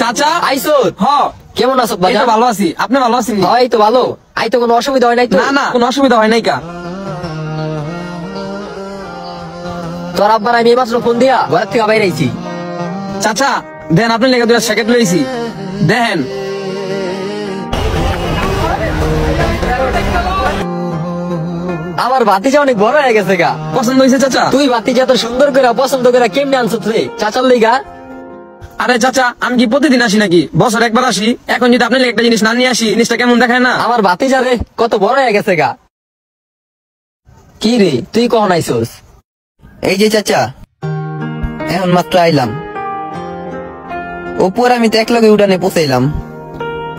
চাচা আইসো। হ কেমন আছো এই তো বাজার? ভালো আছি, আপনি ভালো আছেন? হয় তো ভালো। আই তো কোনো অসুবিধা হয় নাই তো? না না কোনো অসুবিধা হয় নাই কা। তোর আব্বার আমি মাত্র ফোন দিয়া ঘরের থেকে বাইরে আইছি। চাচা দেন আপনি লেগে দুটা স্যাকেট লইছি দেন। আমার ভাতিজা অনেক বড় হয়ে গেছে গা। পছন্দ হয়েছে চাচা? তুই ভাতিজা এত সুন্দর করে পছন্দ করে কেমনে আনছো রে চাচার লইগা? আরে চাচা আমি কি প্রতিদিন আসি নাকি? বছর একবার আসি। এখন যদি আপনি একটা জিনিস না নিয়ে আসি জিনিসটা কেমন দেখায় না? আমার ভাতিজা রে কত বড় হয়ে গেছে গা। কি রে তুই কখন আইসোস? এই যে চাচা এখন মাত্র আইলাম। ওপর আমি তো একলগে উঠানে পৌঁছাইলাম,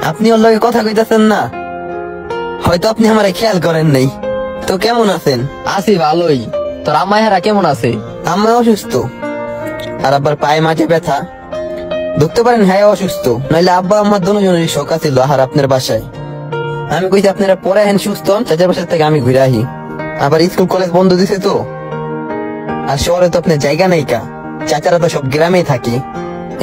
আপনি ওর লগে কথা কইতাছেন না, হয়তো আপনি আমারে খেয়াল করেন নাই। তো কেমন আছেন? আছি ভালোই। তোর আম্মা হেরা কেমন আছে? আম্মা অসুস্থ, আর আব্বার পায়ে মাঝে ব্যথা। ধরতে পারেন হ্যাঁ অসুস্থ, নইলে আব্বা আমার দুজনেরই শোক আছিল আর আপনার বাসায়। আমি কইছি আপনারা পরে হেন সুস্থ হন, চাচার বাসার থেকে আমি ঘুরে আহি। আবার স্কুল কলেজ বন্ধ দিছে তো, আর শহরে তো আপনার জায়গা নেই কা, চাচারা তো সব গ্রামেই থাকি,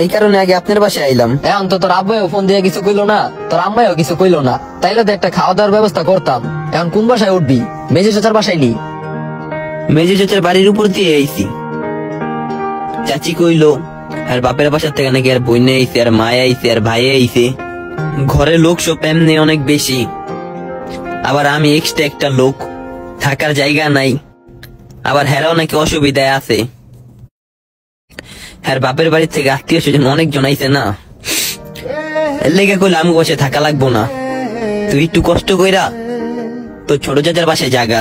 এই কারণে আগে আপনার বাসায় আইলাম। এখন তো তোর আব্বাও ফোন দিয়ে কিছু কইলো না, তোর আম্মাও কিছু কইলো না, তাইলে তো একটা খাওয়া দাওয়ার ব্যবস্থা করতাম। এখন কোন বাসায় উঠবি? মেজে চাচার বাসায় নি? মেজে চাচার বাড়ির উপর দিয়ে আইছি। চাচি কইলো আর বাপের বাসার থেকে নাকি আর বইনে আইছে, আর মায়ে আইছে, আর ভাই আইছে। ঘরের লোক সব এমনি অনেক বেশি, আবার আমি এক্সট্রা একটা লোক, থাকার জায়গা নাই। আবার হেরাও নাকি অসুবিধায় আছে। হ্যাঁ বাপের বাড়ির থেকে আত্মীয় স্বজন অনেকজন আইছে না, এর লেগে কইলে আমি বসে থাকা লাগবো না, তুই একটু কষ্ট কইরা তো ছোট চাচার বাসায় জাগা,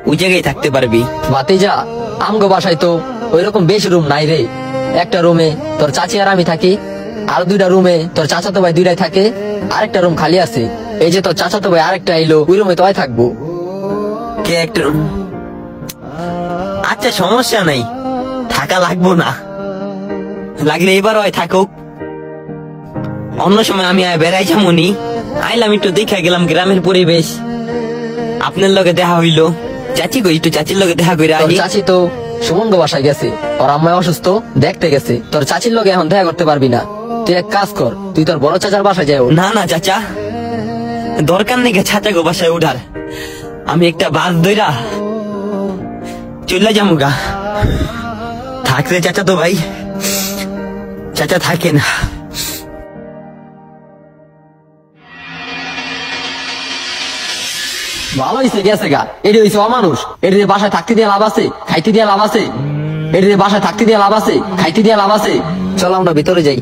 ওই জায়গায় থাকতে পারবি। ভাতিজা আমগো বাসায় তো ওইরকম বেশি রুম নাই রে। একটা রুমে তোর চাচি আর আমি থাকি, আর দুইটা রুমে তোর চাচাতো ভাই দুইটাই থাকে, আরেকটা রুম খালি আছে। এই যে তোর চাচাতো ভাই আরেকটা আইলো, ওই রুমে তো থাকবো। কে একটা আচ্ছা সমস্যা নাই, থাকা লাগবো না, লাগলে এবার হয় থাকুক, অন্য সময় আমি বেড়াই যেমনই আইলাম, একটু দেখা গেলাম গ্রামের পরিবেশ, আপনার লগে দেখা হইলো। চাচি কই একটু চাচির লগে দেখা করে তোর আহি। চাচি তো সুমন গো বাসায় গেছে, ওর আম্মা অসুস্থ দেখতে গেছে। তোর চাচির লগে এখন দেখা করতে পারবি না, তুই এক কাজ কর, তুই তোর বড় চাচার বাসায় যাও। না না চাচা, দরকার নেই চাচা গো বাসায় উঠার, আমি একটা বাস ধইরা চলে যাবো গা। থাকলে চাচা তো ভাই, চাচা থাকে না। ভালো হয়েছে গেছে গা, এটি হয়েছে অমানুষ। এটি বাসায় থাকতে দিয়ে লাভ আছে, খাইতে দিয়ে লাভ আছে? এটি বাসায় থাকতে দিয়ে লাভ আছে, খাইতে দিয়ে লাভ আছে? চল আমরা ভিতরে যাই।